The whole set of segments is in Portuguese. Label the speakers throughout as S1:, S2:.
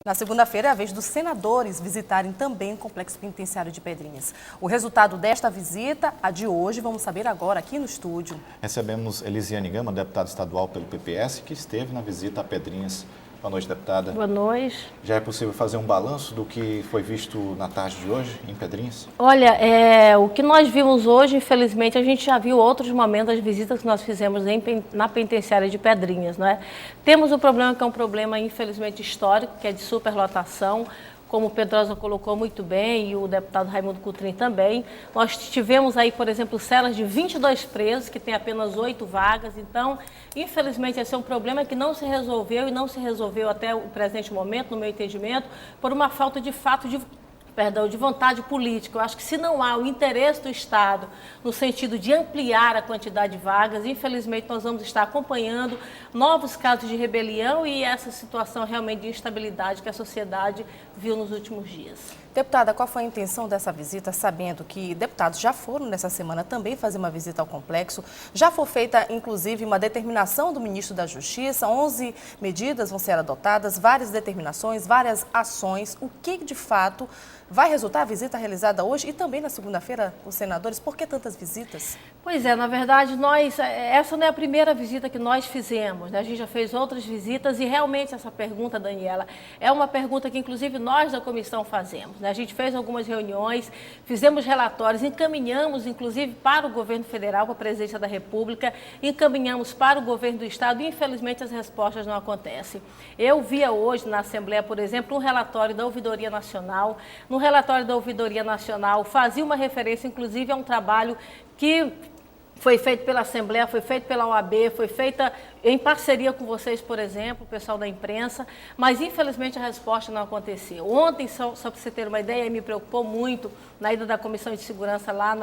S1: Na segunda-feira é a vez dos senadores visitarem também o Complexo Penitenciário de Pedrinhas. O resultado desta visita, a de hoje, vamos saber agora aqui no estúdio.
S2: Recebemos Elisiane Gama, deputada estadual pelo PPS, que esteve na visita a Pedrinhas. Boa noite, deputada.
S3: Boa noite.
S2: Já é possível fazer um balanço do que foi visto na tarde de hoje em Pedrinhas?
S3: Olha, o que nós vimos hoje, infelizmente, a gente já viu outros momentos das visitas que nós fizemos na penitenciária de Pedrinhas, não é? Temos um problema que é um problema, infelizmente, histórico, que é de superlotação, como o Pedrosa colocou muito bem e o deputado Raimundo Coutrin também. Nós tivemos aí, por exemplo, celas de 22 presos, que tem apenas 8 vagas. Então, infelizmente, esse é um problema que não se resolveu e não se resolveu até o presente momento, no meu entendimento, por uma falta de fato de vontade política. Eu acho que se não há o interesse do Estado no sentido de ampliar a quantidade de vagas, infelizmente nós vamos estar acompanhando novos casos de rebelião e essa situação realmente de instabilidade que a sociedade viu nos últimos dias.
S1: Deputada, qual foi a intenção dessa visita, sabendo que deputados já foram nessa semana também fazer uma visita ao complexo? Já foi feita, inclusive, uma determinação do ministro da Justiça, 11 medidas vão ser adotadas, várias determinações, várias ações. O que, de fato, vai resultar a visita realizada hoje e também na segunda-feira, os senadores? Por que tantas visitas?
S3: Pois é, na verdade, essa não é a primeira visita que nós fizemos, né? A gente já fez outras visitas e realmente essa pergunta, Daniela, é uma pergunta que, inclusive, nós da comissão fazemos, né? A gente fez algumas reuniões, fizemos relatórios, encaminhamos, inclusive, para o governo federal, para a presidência da República, encaminhamos para o governo do Estado e, infelizmente, as respostas não acontecem. Eu via hoje na Assembleia, por exemplo, um relatório da Ouvidoria Nacional. No relatório da Ouvidoria Nacional fazia uma referência, inclusive, a um trabalho que foi feito pela Assembleia, foi feito pela OAB, foi feita em parceria com vocês, por exemplo, o pessoal da imprensa, mas infelizmente a resposta não aconteceu. Ontem, só para você ter uma ideia, me preocupou muito na ida da Comissão de Segurança lá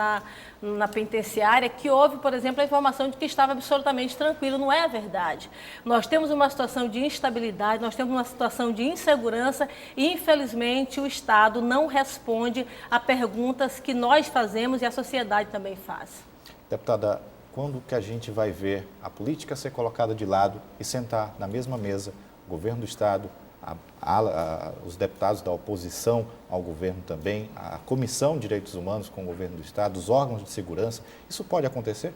S3: na penitenciária, que houve, por exemplo, a informação de que estava absolutamente tranquilo. Não é verdade. Nós temos uma situação de instabilidade, nós temos uma situação de insegurança e, infelizmente, o Estado não responde a perguntas que nós fazemos e a sociedade também faz.
S2: Deputada, quando que a gente vai ver a política ser colocada de lado e sentar na mesma mesa, o governo do Estado, os deputados da oposição ao governo também, a Comissão de Direitos Humanos com o governo do Estado, os órgãos de segurança? Isso pode acontecer?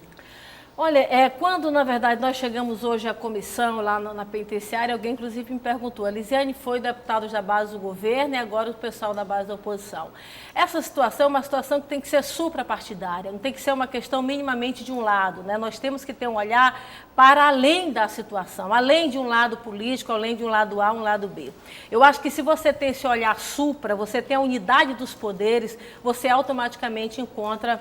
S3: Olha, quando, na verdade, nós chegamos hoje à comissão lá na penitenciária, alguém, inclusive, me perguntou, a Elisiane foi deputada da base do governo e agora o pessoal da base da oposição. Essa situação é uma situação que tem que ser suprapartidária, não tem que ser uma questão minimamente de um lado, né? Nós temos que ter um olhar para além da situação, além de um lado político, além de um lado A, um lado B. Eu acho que se você tem esse olhar supra, você tem a unidade dos poderes, você automaticamente encontra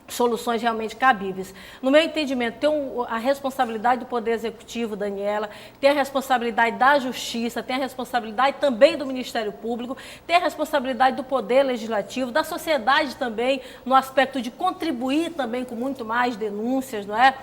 S3: soluções realmente cabíveis. No meu entendimento, tem a responsabilidade do Poder Executivo, Daniela, tem a responsabilidade da Justiça, tem a responsabilidade também do Ministério Público, tem a responsabilidade do Poder Legislativo, da sociedade também, no aspecto de contribuir também com muito mais denúncias, não é?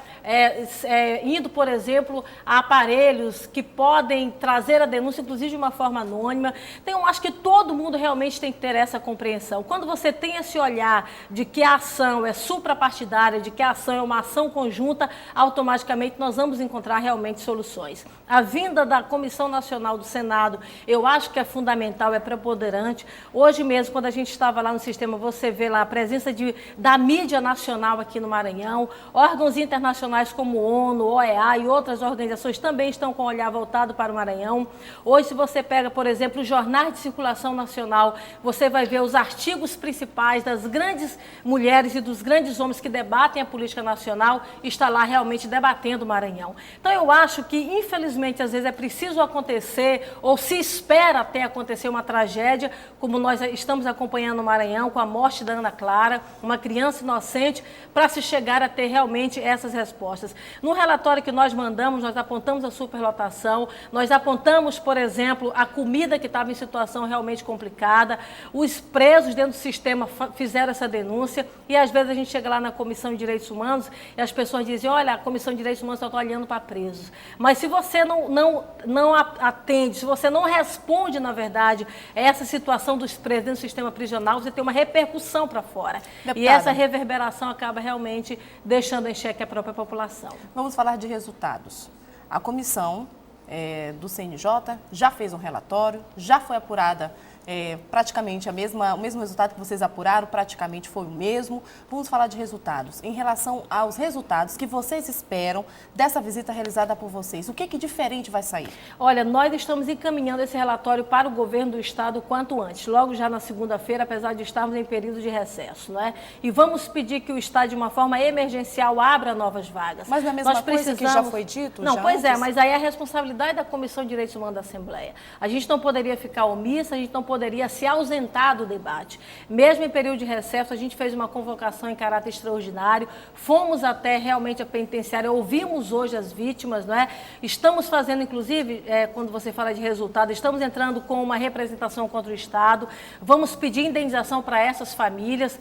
S3: Indo, por exemplo, a aparelhos que podem trazer a denúncia, inclusive de uma forma anônima. Então, eu acho que todo mundo realmente tem que ter essa compreensão. Quando você tem esse olhar de que a ação é suprapartidária, de que a ação é uma ação conjunta, automaticamente nós vamos encontrar realmente soluções. A vinda da Comissão Nacional do Senado, eu acho que é fundamental, é preponderante. Hoje mesmo, quando a gente estava lá no sistema, você vê lá a presença da mídia nacional aqui no Maranhão, órgãos internacionais como ONU, OEA e outras organizações também estão com o olhar voltado para o Maranhão. Hoje, se você pega, por exemplo, os jornais de circulação nacional, você vai ver os artigos principais das grandes mulheres e dos grandes homens que debatem a política nacional, está lá realmente debatendo o Maranhão. Então, eu acho que, infelizmente, às vezes é preciso acontecer, ou se espera até acontecer uma tragédia, como nós estamos acompanhando no Maranhão, com a morte da Ana Clara, uma criança inocente, para se chegar a ter realmente essas respostas. No relatório que nós mandamos, nós apontamos a superlotação, nós apontamos, por exemplo, a comida que estava em situação realmente complicada, os presos dentro do sistema fizeram essa denúncia e, às vezes, a gente chega lá na Comissão de Direitos Humanos e as pessoas dizem, olha, a Comissão de Direitos Humanos está olhando para presos. Mas se você não atende, se você não responde, na verdade, a essa situação dos presos dentro do sistema prisional, você tem uma repercussão para fora. Deputada. E essa reverberação acaba realmente deixando em xeque a própria população.
S1: Vamos falar de resultados. A comissão do CNJ, já fez um relatório, já foi apurada praticamente o mesmo resultado que vocês apuraram, praticamente foi o mesmo. Vamos falar de resultados. Em relação aos resultados que vocês esperam dessa visita realizada por vocês, o que de diferente vai sair?
S3: Olha, nós estamos encaminhando esse relatório para o governo do estado o quanto antes, logo já na segunda-feira, apesar de estarmos em período de recesso, não é? E vamos pedir que o estado, de uma forma emergencial, abra novas vagas.
S1: Mas não é a mesma coisa que já foi dito?
S3: Não, pois
S1: antes?
S3: Mas aí é a responsabilidade da Comissão de Direitos Humanos da Assembleia. A gente não poderia ficar omissa, a gente não poderia se ausentar do debate. Mesmo em período de recesso, a gente fez uma convocação em caráter extraordinário, fomos até realmente a penitenciária, ouvimos hoje as vítimas, não é? Estamos fazendo, inclusive, quando você fala de resultado, estamos entrando com uma representação contra o Estado, vamos pedir indenização para essas famílias.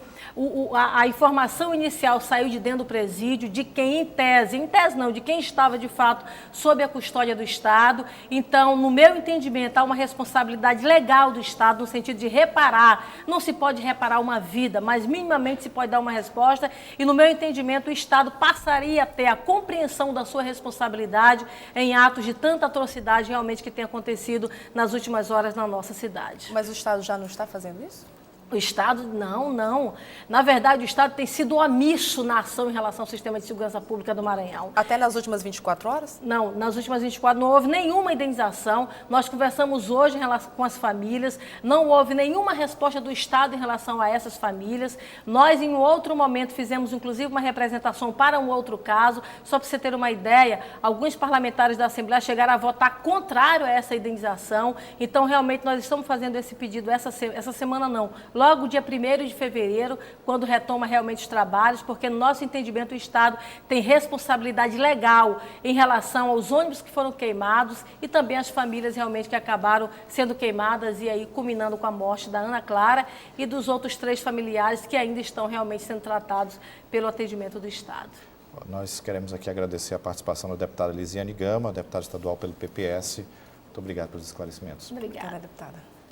S3: A informação inicial saiu de dentro do presídio, de quem em tese não, de quem estava de fato sob a custódia do Estado. Então, no meu entendimento, há uma responsabilidade legal do Estado no sentido de reparar. Não se pode reparar uma vida, mas minimamente se pode dar uma resposta. E no meu entendimento, o Estado passaria a ter a compreensão da sua responsabilidade em atos de tanta atrocidade realmente que tem acontecido nas últimas horas na nossa cidade.
S1: Mas o Estado já não está fazendo isso?
S3: O Estado, não. Na verdade, o Estado tem sido omisso na ação em relação ao sistema de segurança pública do Maranhão.
S1: Até nas últimas 24 horas?
S3: Não, nas últimas 24 não houve nenhuma indenização. Nós conversamos hoje em relação com as famílias, não houve nenhuma resposta do Estado em relação a essas famílias. Nós, em um outro momento, fizemos inclusive uma representação para um outro caso. Só para você ter uma ideia, alguns parlamentares da Assembleia chegaram a votar contrário a essa indenização. Então, realmente, nós estamos fazendo esse pedido essa semana não. Logo dia 1º de fevereiro, quando retoma realmente os trabalhos, porque no nosso entendimento o Estado tem responsabilidade legal em relação aos ônibus que foram queimados e também as famílias realmente que acabaram sendo queimadas e aí culminando com a morte da Ana Clara e dos outros 3 familiares que ainda estão realmente sendo tratados pelo atendimento do Estado.
S2: Nós queremos aqui agradecer a participação da deputada Lisiane Gama, deputada estadual pelo PPS. Muito obrigado pelos esclarecimentos.
S3: Obrigada,
S1: deputada.